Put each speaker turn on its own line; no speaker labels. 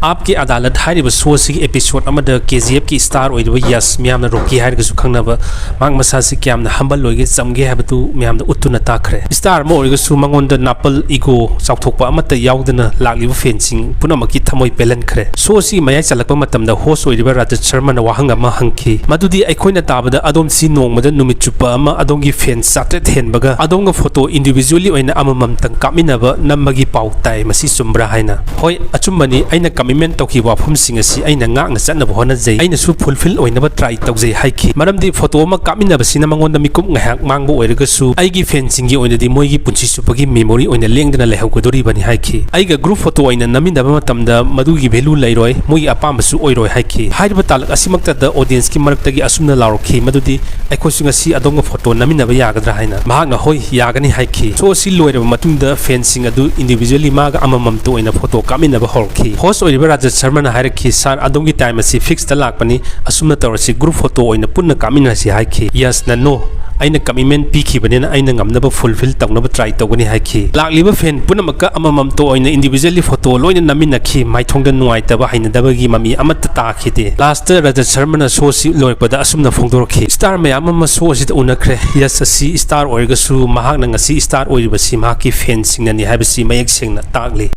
आपकी अदालत हारिबा शो से एपिसोड अमदा केजीएफ की स्टार ओइदबा यस म्यामना रोकी हारिगसु खंगनबा मांग मसासी क्यामना हम्बल लोइगे चमगे हाबतु म्यामना उत्तुना ताखरे स्टार मो ओइगसु मंगोंदा नापल इगो चाउथोकपा अमता याउदना लाग्लिबा फेंसिंग पुनमकी थमोय पेलनखरे शो सी मयाय चलकपा मतमदा होस्ट ओइदबा राजत शर्मा ना वाहंग अमा हंखी मदुदी अखोइना ताबदा अदोम सी नोंगमदा नुमित चुप्पा अमा अदोंगी फैन साते हेनबगा अदोंगा फोटो इंडिविजुअली ओइना अममम तंग कामिनबा नम्बगी पाउ ताई मसी सुम्ब्रा हाइना होय अचुम्बनी अइना कमिटमेंट तौकी वाफमसिंग असि अइना ngaंगना चनब होनजै अइना सु फुलफिल ओइनबा ट्राई तौजै हाइखि मरमदि फोटो अमा कामिनबसिना मंगोंदा मिकुप ngahak मांगबो ओइरगसु अइगी फेंसिंग गी ओइनदि मोइगी पुंछि सुपगी मेमोरी ओइना लेंगदना लेहौगदोरि बनि हाइखि अइगा ग्रुप फोटो ओइना नमिनबा मतमदा मदुगी भेलु लैरोय मोइ अपामसु ओइरोय हाइखि हाइबा तालक असिमक्तदा ऑडियंस की मरक्तगी असुमना लारोखि मदुदि अखोसु ngasi अदोंगा फोटो नमिनबा यागदरा हाइना महागना होय यागनि हाइखि सो सि लोइरबा मतुंगदा फेंसिंग अदु इंडिविजुअली मागा अममम तो ओइना फोटो कामिनबा हौरखि होस्ट ओइरबा राजत शर्मा ना हाइरखि सार अदोंगी टाइम असि फिक्स ता लाकपनि असुमना तौरसि ग्रुप फोटो ओइना पुन्ना कामिनसि हाइखि यस ना नो अइना कमिटमेंट पीखिबनेना अइना ngamnaba फुलफिल तौनबा ट्राई तौगनि हाइखि लाक्लिबा फेन पुनमका अममम तो ओइना इंडिविजुअली फोटो लोइना नमिनखि माइथोंगदा नुवाइतबा हाइनदबगी ममी अमत ताखिदे लास्ट राजत शर्मा ना शो सि लोइपदा असुमना फोंदोरखि स्टार मयाम अमा शो सि उनखरे यस असि स्टार ओइरगसु महाकना ngasi स्टार ओइरबसि माकी फैन सिंगनी हाइबसि मयक सिंगना तागली।